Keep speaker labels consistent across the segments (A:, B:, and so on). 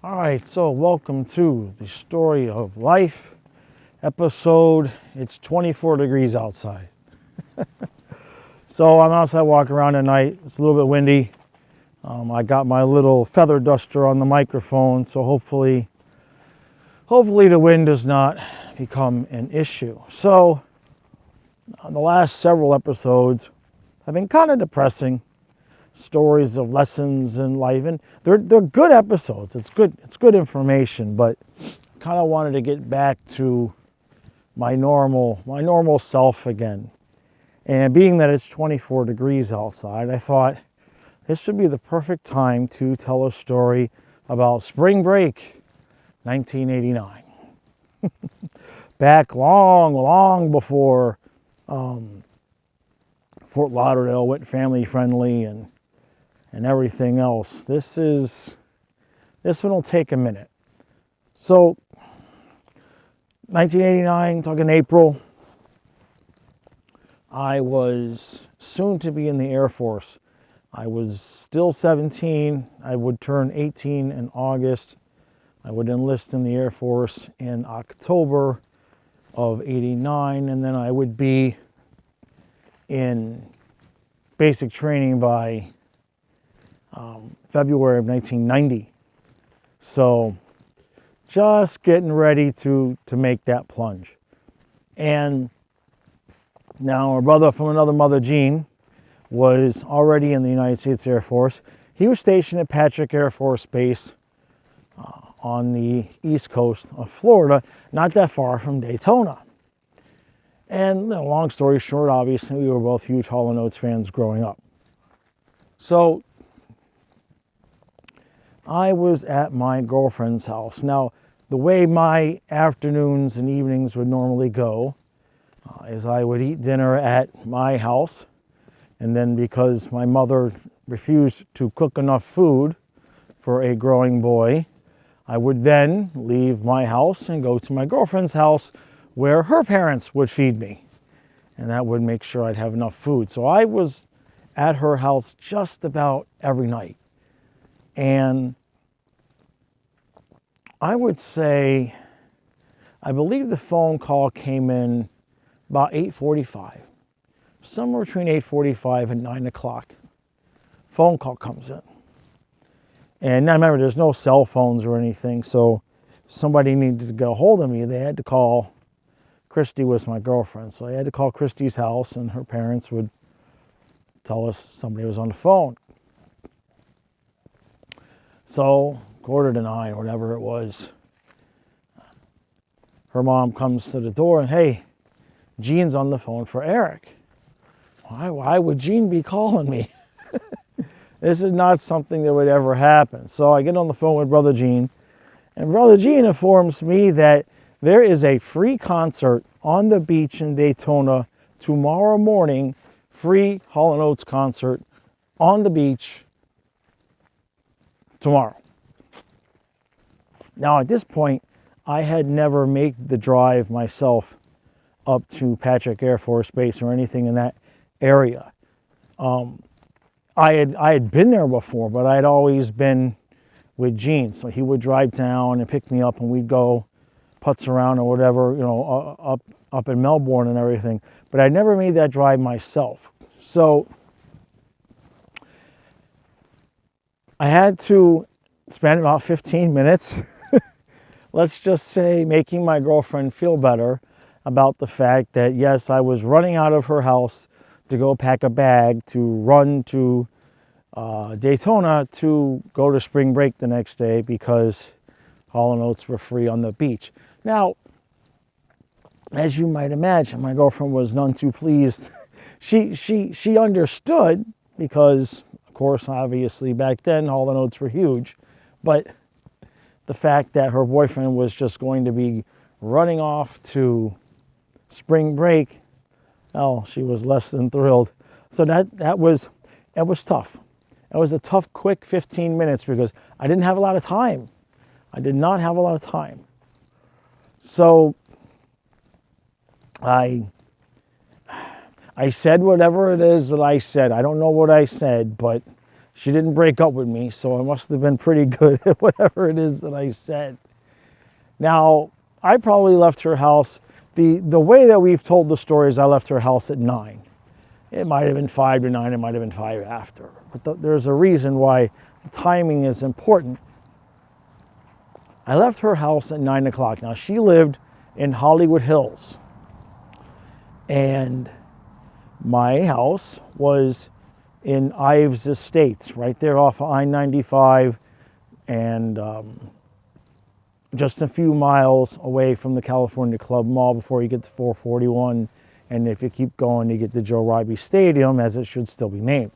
A: All right, so welcome to the story of life episode. It's 24 degrees outside. So I'm outside walking around at night. It's a little bit windy. I got my little feather duster on the microphone, so hopefully the wind does not become an issue. So on the last several episodes have been kind of depressing. Stories of lessons in life, and they're good episodes. It's good information, but kind of wanted to get back to my normal self again. And being that it's 24 degrees outside, I thought this would be the perfect time to tell a story about spring break 1989. Back long before Fort Lauderdale went family friendly and everything else. This one will take a minute. So 1989, talking April, I was soon to be in the Air Force. I was still 17. I would turn 18 in August. I would enlist in the Air Force in October of 89, and then I would be in basic training by February of 1990. So just getting ready to make that plunge. And now our brother from another mother, Gene, was already in the United States Air Force. He was stationed at Patrick Air Force Base on the east coast of Florida, not that far from Daytona. And long story short, obviously we were both huge Hall & Oates fans growing up. So I was at my girlfriend's house. Now, the way my afternoons and evenings would normally go is I would eat dinner at my house, and then because my mother refused to cook enough food for a growing boy, I would then leave my house and go to my girlfriend's house where her parents would feed me, and that would make sure I'd have enough food. So I was at her house just about every night. And I would say, I believe the phone call came in about 8:45, somewhere between 8:45 and 9 o'clock. Phone call comes in. And now remember, there's no cell phones or anything, so if somebody needed to get a hold of me, they had to call. Christy was my girlfriend, so I had to call Christy's house, and her parents would tell us somebody was on the phone. So 8:45, whatever it was, her mom comes to the door and, hey, Gene's on the phone for Eric. Why would Gene be calling me? This is not something that would ever happen. So I get on the phone with Brother Gene, and Brother Gene informs me that there is a free concert on the beach in Daytona tomorrow morning, free Hall & Oates concert on the beach tomorrow. Now, at this point, I had never made the drive myself up to Patrick Air Force Base or anything in that area. I had been there before, but I'd always been with Gene. So he would drive down and pick me up, and we'd go putz around or whatever, up in Melbourne and everything. But I never made that drive myself. So I had to spend about 15 minutes, let's just say, making my girlfriend feel better about the fact that, yes, I was running out of her house to go pack a bag to run to Daytona to go to spring break the next day because Hall & Oates were free on the beach. Now, as you might imagine, my girlfriend was none too pleased. She understood because, of course, obviously back then Hall & Oates were huge, but the fact that her boyfriend was just going to be running off to spring break, well, she was less than thrilled. So that was tough. It was a tough, quick 15 minutes because I didn't have a lot of time. I did not have a lot of time. So I said whatever it is that I said. I don't know what I said, but She didn't break up with me, so I must have been pretty good at whatever it is that I said. Now, I probably left her house, the way that we've told the story is I left her house at 9. It might have been 5 to 9, it might have been 5 after. But there's a reason why the timing is important. I left her house at 9 o'clock. Now, she lived in Hollywood Hills. And my house was in Ives Estates, right there off of I-95, and just a few miles away from the California Club Mall before you get to 441. And if you keep going, you get to Joe Ribey Stadium, as it should still be named.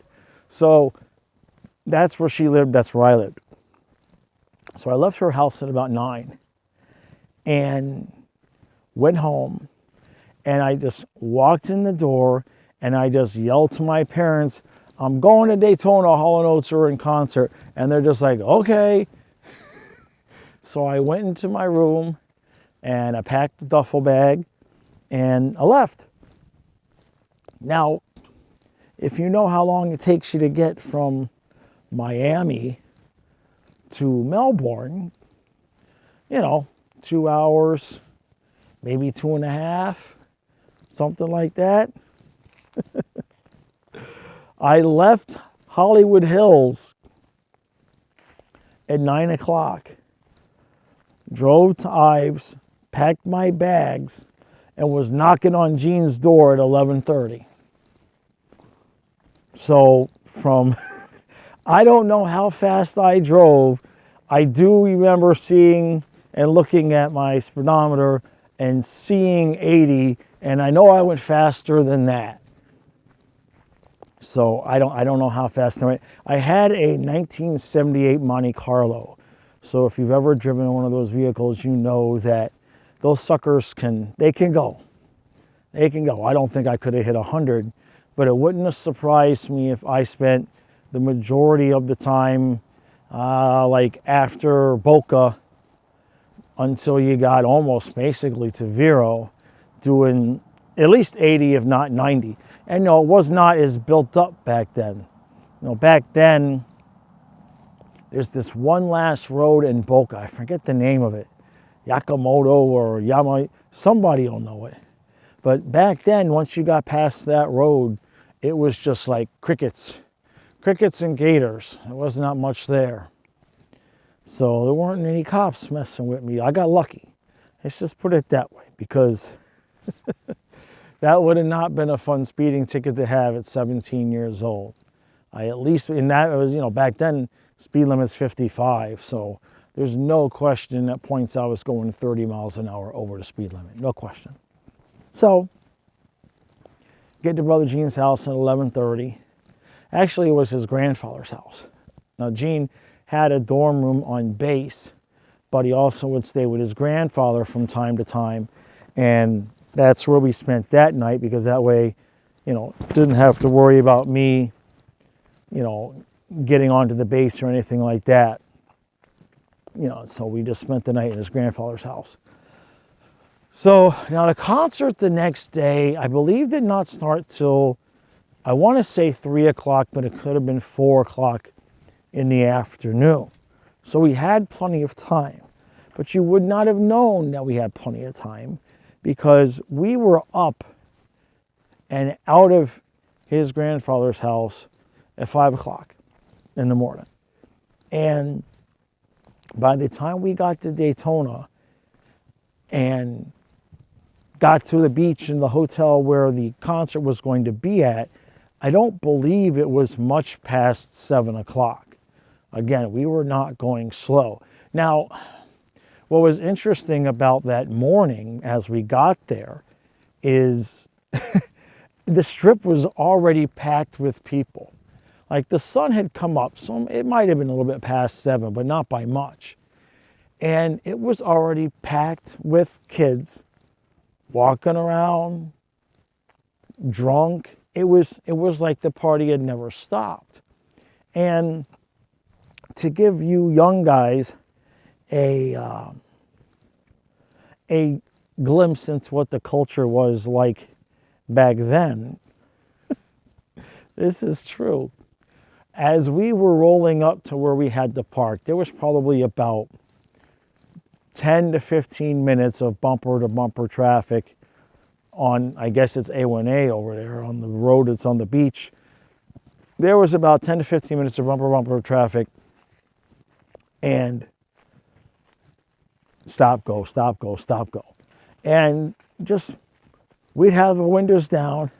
A: So that's where she lived, that's where I lived. So I left her house at about 9 and went home, and I just walked in the door and I just yelled to my parents, I'm going to Daytona, Hall & Oates are in concert. And they're just like, okay. So I went into my room and I packed the duffel bag and I left. Now, if you know how long it takes you to get from Miami to Melbourne, 2 hours, maybe 2.5, something like that. I left Hollywood Hills at 9 o'clock, drove to Ives, packed my bags, and was knocking on Jean's door at 11:30. So from, I don't know how fast I drove. I do remember seeing and looking at my speedometer and seeing 80, and I know I went faster than that. So I don't know how fast I went. I had a 1978 Monte Carlo. So if you've ever driven one of those vehicles, you know that those suckers can go. They can go. I don't think I could have hit 100, but it wouldn't have surprised me if I spent the majority of the time, like after Boca, until you got almost basically to Vero, doing at least 80, if not 90. And no, it was not as built up back then. Back then, there's this one last road in Boca. I forget the name of it. Yakamoto or Yama, somebody will know it. But back then, once you got past that road, it was just like crickets and gators. There was not much there. So there weren't any cops messing with me. I got lucky. Let's just put it that way, because that would have not been a fun speeding ticket to have at 17 years old. At least in that, it was, back then, speed limit's 55. So there's no question at points I was going 30 miles an hour over the speed limit. No question. So get to Brother Gene's house at 11:30. Actually, it was his grandfather's house. Now, Gene had a dorm room on base, but he also would stay with his grandfather from time to time. And that's where we spent that night, because that way, didn't have to worry about me, getting onto the base or anything like that. So we just spent the night in his grandfather's house. So now the concert the next day, I believe, did not start till, I want to say 3 o'clock, but it could have been 4 o'clock in the afternoon. So we had plenty of time, but you would not have known that we had plenty of time, because we were up and out of his grandfather's house at 5 o'clock in the morning. And by the time we got to Daytona and got to the beach and the hotel where the concert was going to be at, I don't believe it was much past 7 o'clock. Again, we were not going slow. Now, what was interesting about that morning as we got there is the strip was already packed with people. Like, the sun had come up, so it might have been a little bit past 7, but not by much. And it was already packed with kids walking around, drunk. It was like the party had never stopped. And to give you young guys a glimpse into what the culture was like back then, this is true. As we were rolling up to where we had to park, there was probably about 10 to 15 minutes of bumper to bumper traffic on, I guess it's A1A over there on the road that's on the beach. There was about 10 to 15 minutes of bumper to bumper traffic, and stop, go, stop, go, stop, go. And just, we'd have the windows down,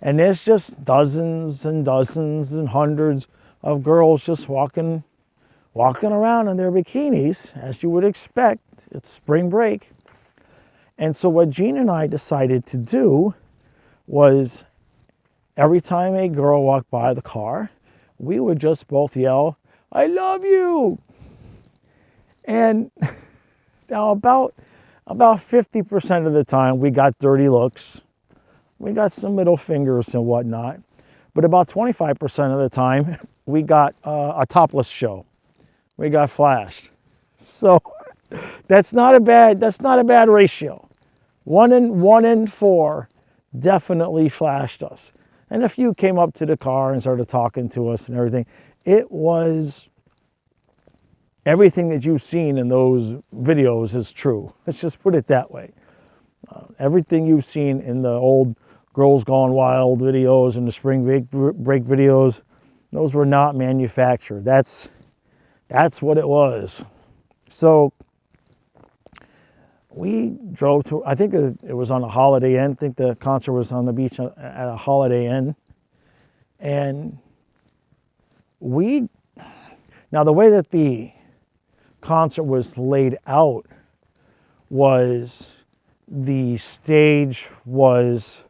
A: and there's just dozens and dozens and hundreds of girls just walking around in their bikinis, as you would expect. It's spring break. And so what Gene and I decided to do was, every time a girl walked by the car, we would just both yell, "I love you!" And now about 50% of the time we got dirty looks. We got some middle fingers and whatnot. But about 25% of the time we got a topless show. We got flashed. So that's not a bad ratio. One in four definitely flashed us. And a few came up to the car and started talking to us and everything. It was everything that you've seen in those videos is true. Let's just put it that way. Everything you've seen in the old Girls Gone Wild videos and the spring break videos, those were not manufactured. That's what it was. So we drove to, I think it was on a Holiday Inn. I think the concert was on the beach at a Holiday Inn. And now the way that the concert was laid out was, the stage was,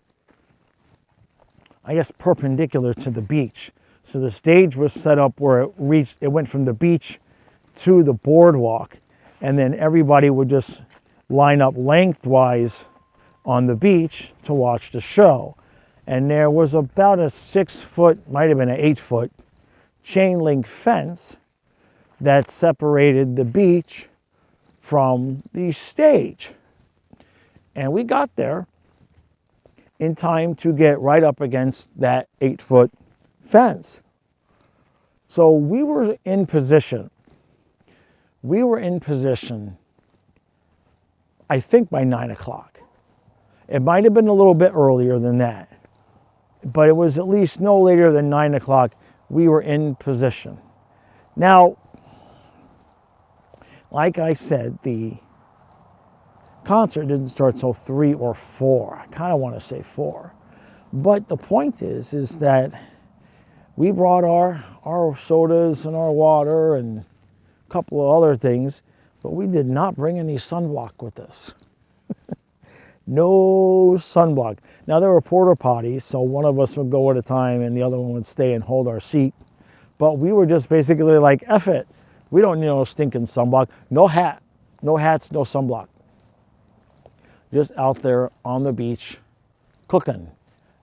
A: I guess, perpendicular to the beach. So the stage was set up where it went from the beach to the boardwalk, and then everybody would just line up lengthwise on the beach to watch the show. And there was about a 6-foot, might have been an 8-foot chain link fence that separated the beach from the stage. And we got there in time to get right up against that 8-foot fence. So we were in position. I think by 9 o'clock. It might have been a little bit earlier than that, but it was at least no later than 9 o'clock. We were in position. Now, like I said, the concert didn't start till 3 or 4. I kind of want to say 4. But the point is that we brought our sodas and our water and a couple of other things, but we did not bring any sunblock with us. No sunblock. Now, there were porta potties, so one of us would go at a time and the other one would stay and hold our seat. But we were just basically like, F it. We don't need no stinking sunblock. No hat, no hats, no sunblock. Just out there on the beach, cooking.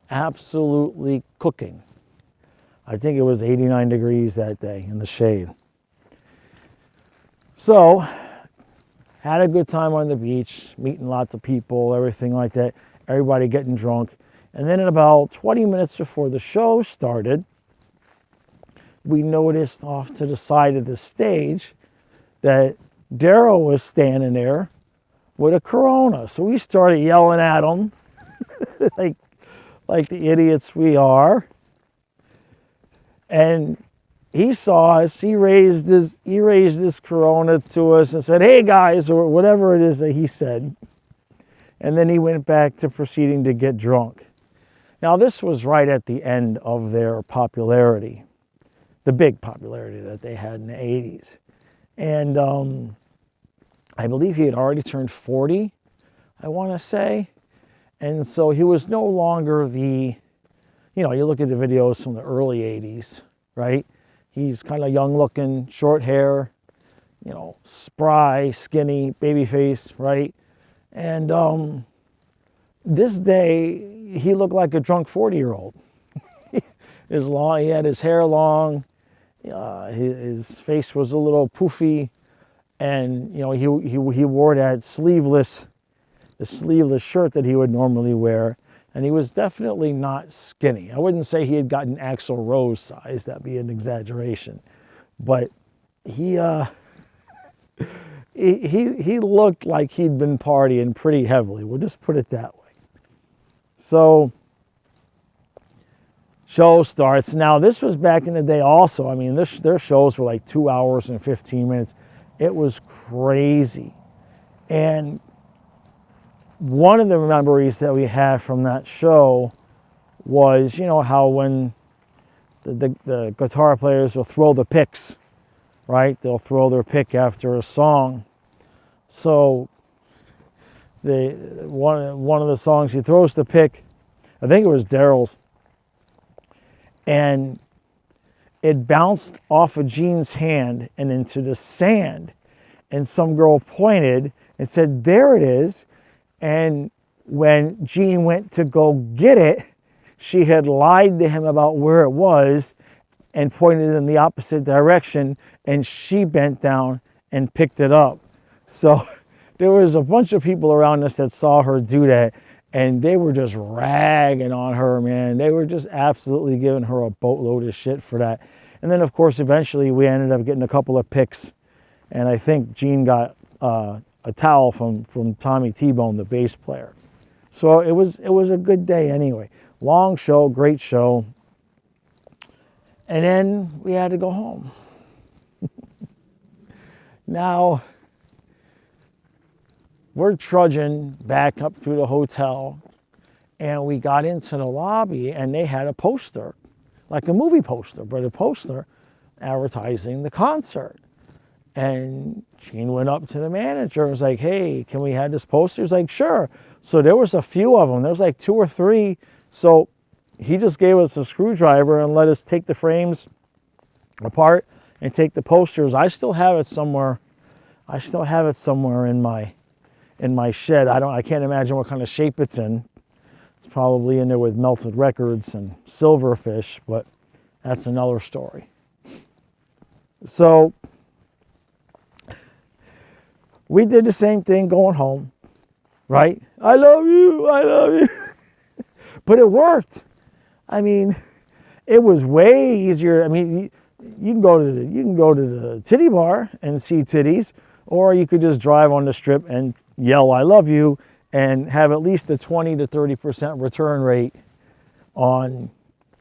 A: Absolutely cooking. I think it was 89 degrees that day in the shade. So, had a good time on the beach, meeting lots of people, everything like that. Everybody getting drunk. And then at about 20 minutes before the show started, we noticed off to the side of the stage that Daryl was standing there with a Corona. So we started yelling at him like the idiots we are. And he saw us, he raised this Corona to us and said, "Hey guys," or whatever it is that he said. And then he went back to proceeding to get drunk. Now this was right at the end of their popularity, the big popularity that they had in the 80s. And I believe he had already turned 40, I want to say. And so he was no longer the, you look at the videos from the early 80s, right? He's kind of young looking, short hair, spry, skinny, baby face, right? And this day, he looked like a drunk 40-year-old. He had his hair long, his face was a little poofy, and he wore that sleeveless shirt that he would normally wear, And he was definitely not skinny. I wouldn't say he had gotten Axl Rose size. That'd be an exaggeration. But he looked like he'd been partying pretty heavily. We'll just put it that way. So show starts. Now, this was back in the day also. I mean, their shows were like 2 hours and 15 minutes. It was crazy. And one of the memories that we had from that show was, you know, how when the guitar players will throw the picks, right? They'll throw their pick after a song. So one of the songs, he throws the pick, I think it was Daryl's, and it bounced off of Gene's hand and into the sand. And some girl pointed and said, "There it is." And when Gene went to go get it, she had lied to him about where it was and pointed in the opposite direction, and she bent down and picked it up. So there was a bunch of people around us that saw her do that, and they were just ragging on her, man. They were just absolutely giving her a boatload of shit for that. And then, of course, eventually we ended up getting a couple of picks, and I think Gene got a towel from Tommy T-Bone, the bass player. So it was a good day anyway. Long show, great show. And then we had to go home. Now, we're trudging back up through the hotel, and we got into the lobby, and they had a poster, like a movie poster, but a poster advertising the concert. And Gene went up to the manager and was like, "Hey, can we have this poster?" He's like, "Sure." So there was a few of them. There was like 2 or 3. So he just gave us a screwdriver and let us take the frames apart and take the posters. I still have it somewhere. I still have it somewhere in my shed. I can't imagine what kind of shape it's in. It's probably in there with melted records and silverfish, but that's another story. So we did the same thing going home, right? I love you, I love you. But it worked. I mean, it was way easier. I mean, you can go to the titty bar and see titties, or you could just drive on the strip and yell "I love you" and have at least a 20 to 30% return rate on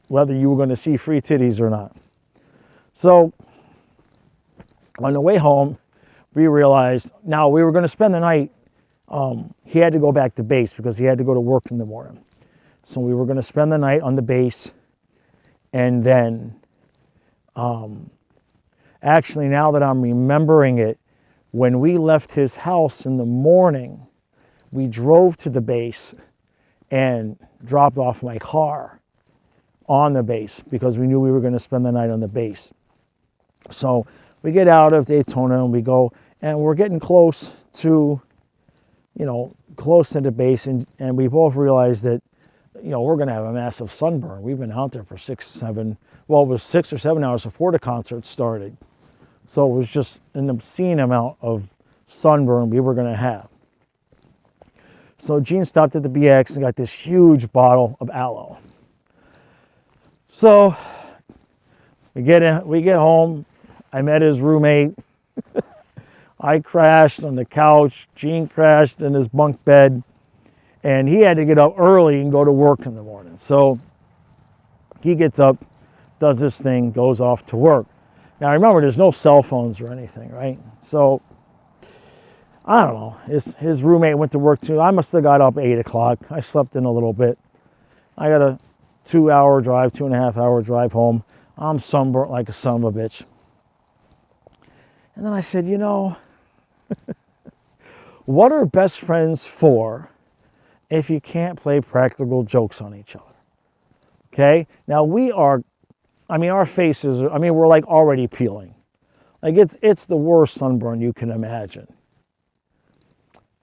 A: whether you were going to see free titties or not. So on the way home, we realized now we were going to spend the night. He had to go back to base because he had to go to work in the morning. So we were going to spend the night on the base. And then, actually, now that I'm remembering it, when we left his house in the morning, we drove to the base and dropped off my car on the base because we knew we were going to spend the night on the base. So we get out of Daytona and we go, and we're getting close to the base, and we both realized that, we're going to have a massive sunburn. We've been out there for 6 or 7 hours before the concert started. So it was just an obscene amount of sunburn we were going to have. So Gene stopped at the BX and got this huge bottle of Aloe. So we get home. I met his roommate. I crashed on the couch. Gene crashed in his bunk bed. And he had to get up early and go to work in the morning. So he gets up, does this thing, goes off to work. Now remember, there's no cell phones or anything, right? So I don't know. His roommate went to work too. I must have got up 8 o'clock. I slept in a little bit. I got a 2-hour drive, 2.5-hour drive home. I'm sunburnt like a son of a bitch. And then I said, what are best friends for if you can't play practical jokes on each other? Okay? Now our faces, we're like already peeling. Like it's the worst sunburn you can imagine.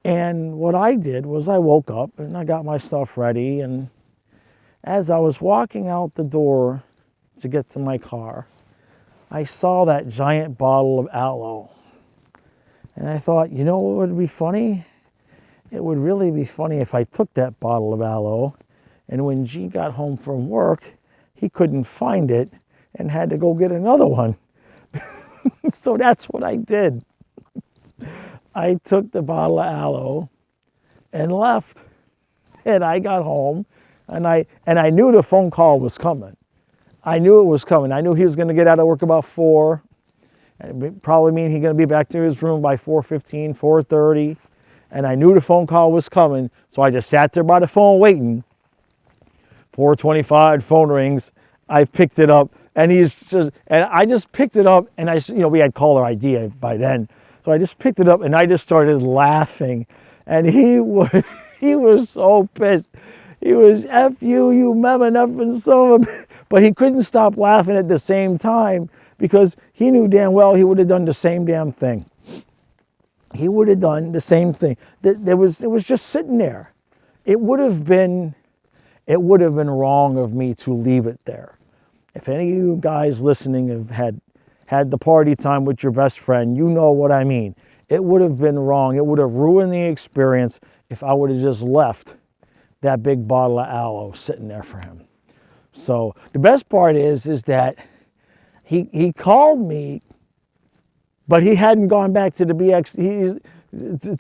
A: And what I did was I woke up and I got my stuff ready, and as I was walking out the door to get to my car, I saw that giant bottle of Aloe. And I thought, what would be funny? It would really be funny if I took that bottle of Aloe And when G got home from work, he couldn't find it and had to go get another one. So that's what I did. I took the bottle of Aloe and left. And I got home, and I knew the phone call was coming. I knew it was coming. I knew he was going to get out of work about 4. And it probably mean he's going to be back to his room by 4:15, 4:30. And I knew the phone call was coming, so I just sat there by the phone waiting. 4:25, phone rings. I picked it up, and I just picked it up, and we had caller ID by then. So I just picked it up, and I just started laughing. And he was so pissed. He was, F you, you mama nothing son of a... But he couldn't stop laughing at the same time because he knew damn well he would have done the same damn thing. He would have done the same thing. It was just sitting there. It would have been wrong of me to leave it there. If any of you guys listening have had the party time with your best friend, you know what I mean. It would have been wrong. It would have ruined the experience if I would have just left that big bottle of Aloe sitting there for him. So the best part is that he called me, but he hadn't gone back to the BX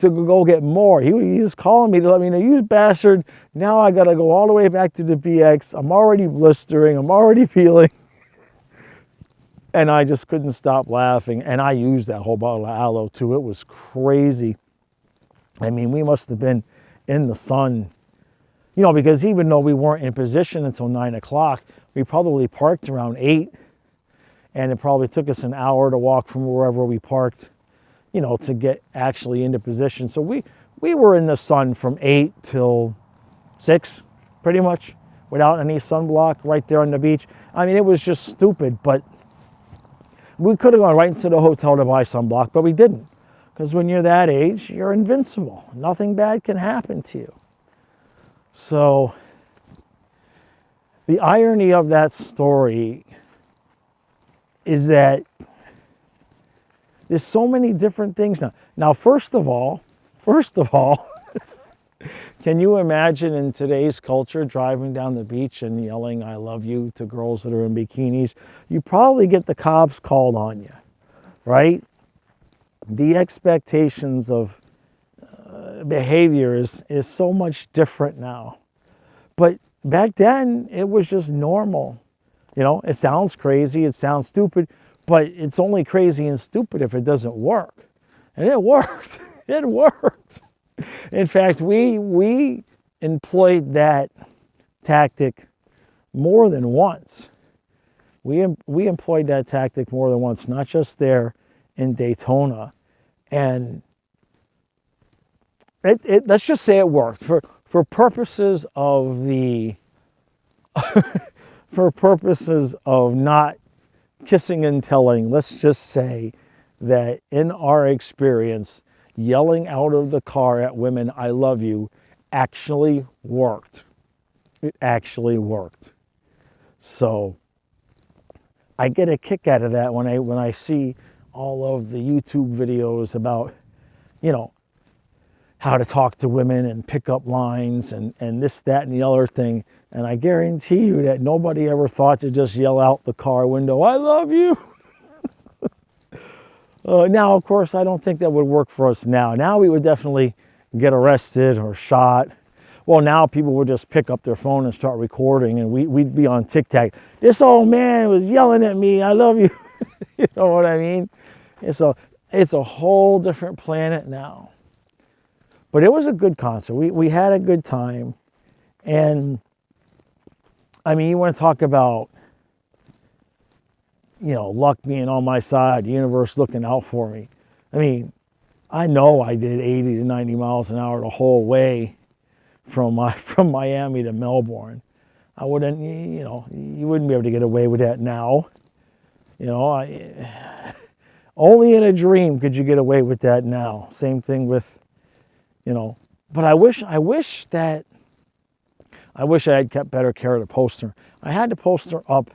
A: to go get more. He was calling me to let me know, you bastard, now I got to go all the way back to the BX. I'm already blistering. I'm already feeling. And I just couldn't stop laughing. And I used that whole bottle of Aloe too. It was crazy. I mean, we must have been in the sun, because even though we weren't in position until 9 o'clock, we probably parked around 8. And it probably took us an hour to walk from wherever we parked, to get actually into position. So we were in the sun from 8 till 6, pretty much, without any sunblock right there on the beach. I mean, it was just stupid, but we could have gone right into the hotel to buy sunblock, but we didn't. Because when you're that age, you're invincible. Nothing bad can happen to you. So the irony of that story is that there's so many different things now. Now, first of all, can you imagine in today's culture driving down the beach and yelling, I love you to girls that are in bikinis? You probably get the cops called on you, right? The expectations of behavior is so much different now. But back then, it was just normal. It sounds crazy, it sounds stupid, but it's only crazy and stupid if it doesn't work. And it worked. It worked. In fact, we employed that tactic more than once. We employed that tactic more than once, not just there in Daytona. And let's just say it worked. For purposes of for purposes of not kissing and telling, let's just say that in our experience, yelling out of the car at women, I love you, actually worked. It actually worked. So I get a kick out of that when I see all of the YouTube videos about, how to talk to women and pick up lines and this, that, and the other thing. And I guarantee you that nobody ever thought to just yell out the car window, I love you. Now, of course, I don't think that would work for us now. Now we would definitely get arrested or shot. Well, now people would just pick up their phone and start recording, and we'd be on TikTok. This old man was yelling at me, I love you. You know what I mean? It's a whole different planet now. But it was a good concert. We had a good time. And, I mean, you want to talk about, luck being on my side, the universe looking out for me. I mean, I know I did 80 to 90 miles an hour the whole way from Miami to Melbourne. I wouldn't, you wouldn't be able to get away with that now. Only in a dream could you get away with that now. Same thing with, but I wish I had kept better care of the poster. I had the poster up.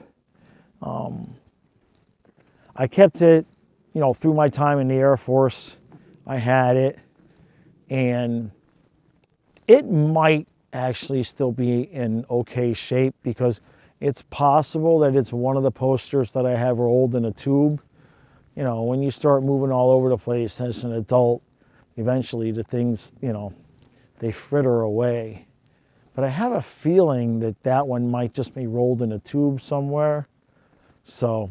A: I kept it, through my time in the Air Force. I had it, and it might actually still be in okay shape, because it's possible that it's one of the posters that I have rolled in a tube. You know, when you start moving all over the place as an adult, eventually the things, you know, they fritter away. But I have a feeling that that one might just be rolled in a tube somewhere. So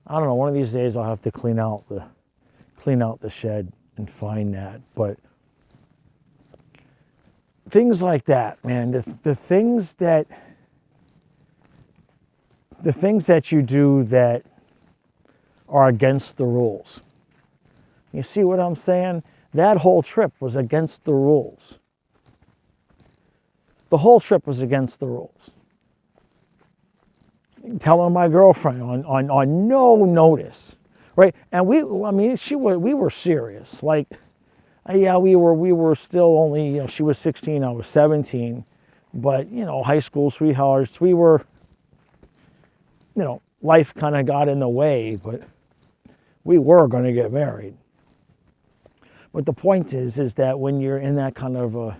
A: I don't know, one of these days I'll have to clean out the shed and find that. But things like that, man, the things that you do that are against the rules. You see what I'm saying? That whole trip was against the rules. The whole trip was against the rules. Telling my girlfriend on no notice, right? And we were serious. Like, yeah, we were still only, you know, she was 16, I was 17, but, you know, high school sweethearts, we were, you know, life kind of got in the way, but we were going to get married. But the point is that when you're in that kind of a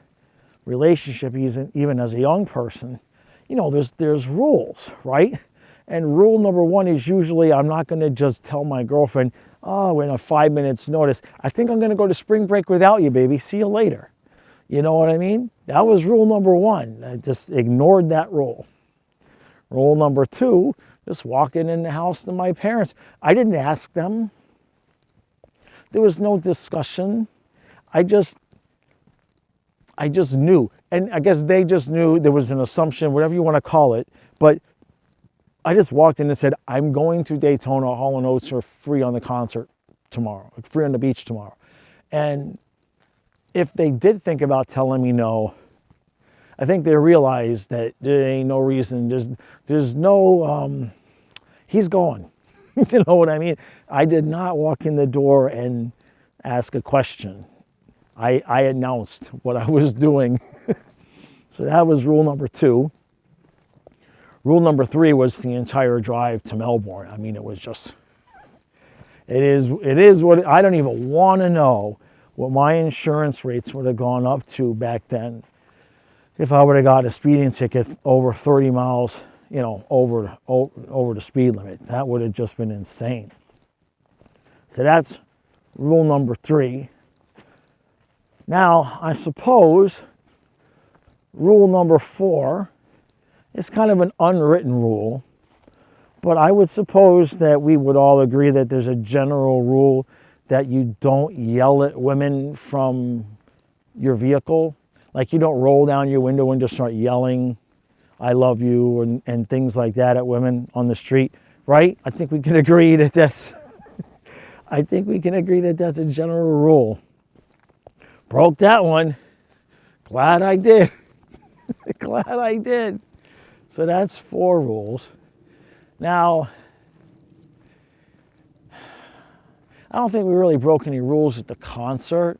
A: relationship, even as a young person, you know, there's rules, right? And rule number one is usually, I'm not going to just tell my girlfriend, oh, in a 5 minutes notice, I think I'm going to go to spring break without you, baby. See you later. You know what I mean? That was rule number one. I just ignored that rule. Rule number two, just walking in the house to my parents. I didn't ask them. There was no discussion. I just knew. And I guess they just knew. There was an assumption, whatever you want to call it. But I just walked in and said, I'm going to Daytona. Hall & Oates are free on the concert tomorrow, free on the beach tomorrow. And if they did think about telling me no, I think they realized that there ain't no reason. There's no, he's gone. You know what I mean? I did not walk in the door and ask a question. I announced what I was doing. So that was rule number two. Rule number three was the entire drive to Melbourne. I mean, it was just, it is what, I don't even want to know what my insurance rates would have gone up to back then if I would have got a speeding ticket over 30 miles, you know, over the speed limit. That would have just been insane. So that's rule number three. Now, I suppose rule number four is kind of an unwritten rule, but I would suppose that we would all agree that there's a general rule that you don't yell at women from your vehicle. Like, you don't roll down your window and just start yelling, I love you, and things like that at women on the street, right? I think we can agree that that's, I think we can agree that that's a general rule. Broke that one. Glad I did. Glad I did. So that's 4 rules. Now, I don't think we really broke any rules at the concert.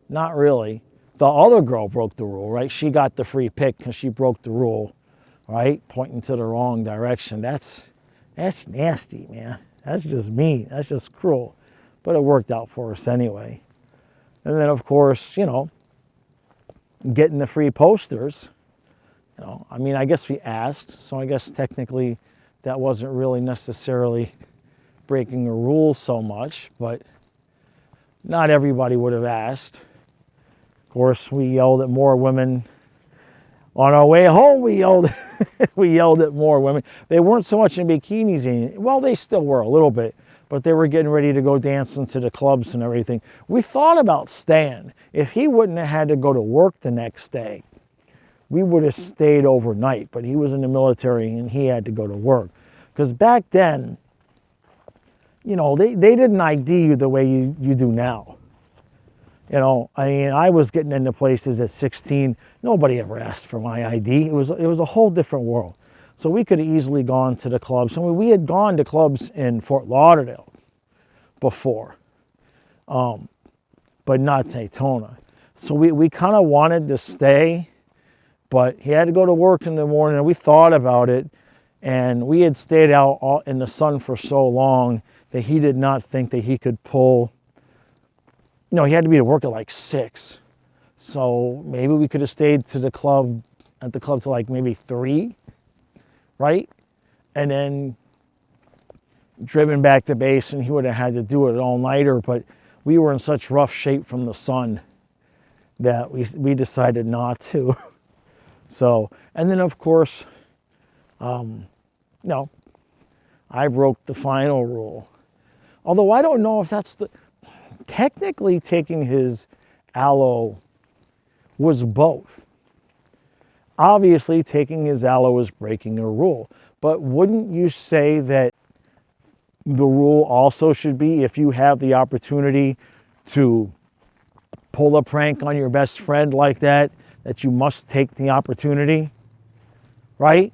A: Not really. The other girl broke the rule, right? She got the free pick because she broke the rule, right? Pointing to the wrong direction. That's nasty, man. That's just mean. That's just cruel. But it worked out for us anyway. And then, of course, you know, getting the free posters. You know, I mean, I guess we asked, so I guess technically that wasn't really necessarily breaking a rule so much, but not everybody would have asked. Of course, we yelled at more women. On our way home, we yelled at more women. They weren't so much in bikinis. Well, they still were a little bit, but they were getting ready to go dancing to the clubs and everything. We thought about staying. If he wouldn't have had to go to work the next day, we would have stayed overnight, but he was in the military and he had to go to work. Because back then, you know, they didn't ID you the way you do now. You know, I mean, I was getting into places at 16. Nobody ever asked for my ID. It was a whole different world. So we could have easily gone to the clubs. I mean, we had gone to clubs in Fort Lauderdale before, but not Daytona. So we kind of wanted to stay, but he had to go to work in the morning, and we thought about it, and we had stayed out in the sun for so long that he did not think that he could pull. No, he had to be at work at like 6. So maybe we could have stayed at the club till like maybe 3, right? And then driven back to base, and he would have had to do it all-nighter, but we were in such rough shape from the sun that we decided not to. So, and then of course, no, I broke the final rule. Although I don't know if that's technically taking his aloe was both. Obviously, taking his aloe is breaking a rule. But wouldn't you say that the rule also should be, if you have the opportunity to pull a prank on your best friend like that you must take the opportunity, right?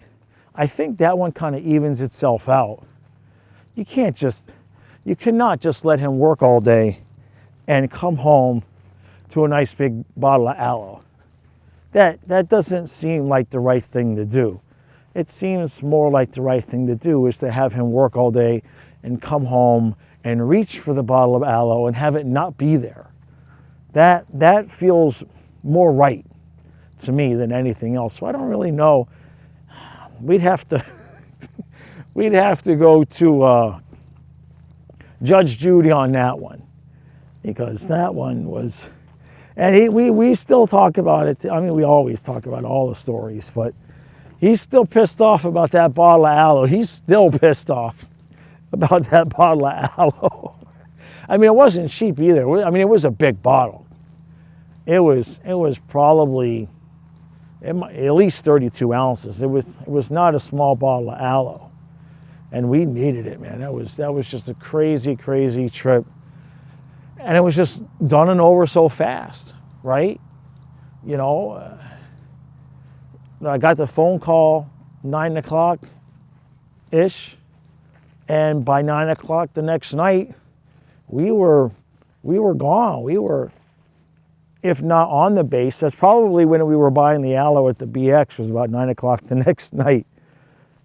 A: I think that one kind of evens itself out. You cannot just let him work all day and come home to a nice big bottle of aloe. That doesn't seem like the right thing to do. It seems more like the right thing to do is to have him work all day and come home and reach for the bottle of aloe and have it not be there. That feels more right to me than anything else. So I don't really know. We'd have to go to Judge Judy on that one, because that one was, and we still talk about it. I mean, we always talk about all the stories, but he's still pissed off about that bottle of aloe. He's still pissed off about that bottle of aloe. I mean, it wasn't cheap either. I mean, it was a big bottle. It was probably at least 32 ounces. It was not a small bottle of aloe, and we needed it, man. That was just a crazy, crazy trip, and it was just done and over so fast, right? You know, I got the phone call 9 o'clock ish, and by 9 o'clock the next night, we were gone. We were, if not on the base, that's probably when we were buying the aloe at the BX, was about 9 o'clock the next night.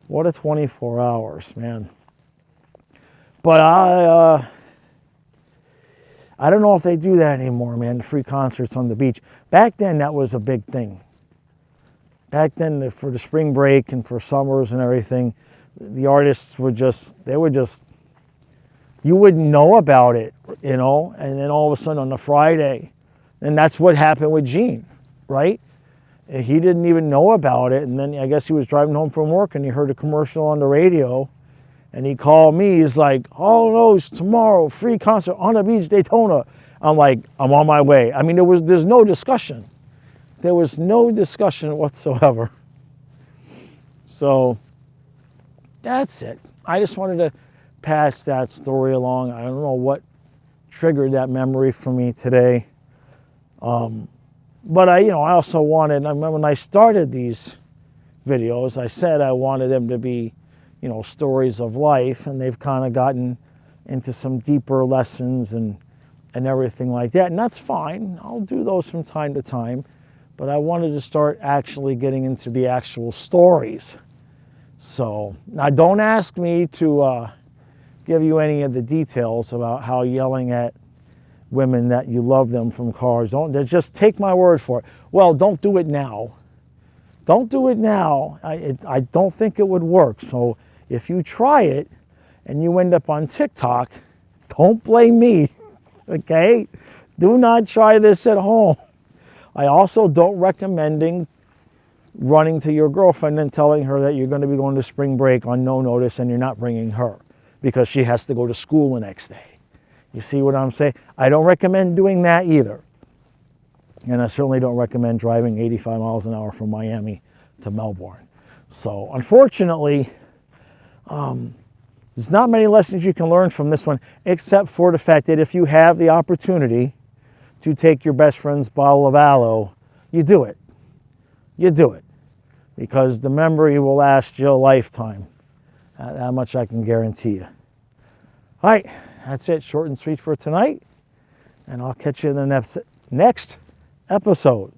A: What a 24 hours, man. But I don't know if they do that anymore, man, the free concerts on the beach. Back then, that was a big thing. Back then, for the spring break and for summers and everything, the artists would just, you wouldn't know about it, you know, and then all of a sudden on the Friday, and that's what happened with Gene, right? He didn't even know about it, and then I guess he was driving home from work and he heard a commercial on the radio, and he called me. He's like, "Oh no, it's tomorrow, free concert on the beach, Daytona." I'm like, "I'm on my way." I mean, there's no discussion. There was no discussion whatsoever. So that's it. I just wanted to pass that story along. I don't know what triggered that memory for me today. But I also wanted, I remember when I started these videos, I said I wanted them to be, stories of life, and they've kind of gotten into some deeper lessons and everything like that. And that's fine. I'll do those from time to time. But I wanted to start actually getting into the actual stories. So now don't ask me to give you any of the details about how yelling at women that you love them from cars. Just take my word for it. Well, don't do it now. Don't do it now. I don't think it would work. So if you try it and you end up on TikTok, don't blame me, okay? Do not try this at home. I also don't recommend running to your girlfriend and telling her that you're going to be going to spring break on no notice and you're not bringing her because she has to go to school the next day. You see what I'm saying? I don't recommend doing that either. And I certainly don't recommend driving 85 miles an hour from Miami to Melbourne. So unfortunately, there's not many lessons you can learn from this one, except for the fact that if you have the opportunity to take your best friend's bottle of aloe, you do it. You do it. Because the memory will last you a lifetime. That much I can guarantee you. All right, that's it. Short and sweet for tonight. And I'll catch you in the next episode.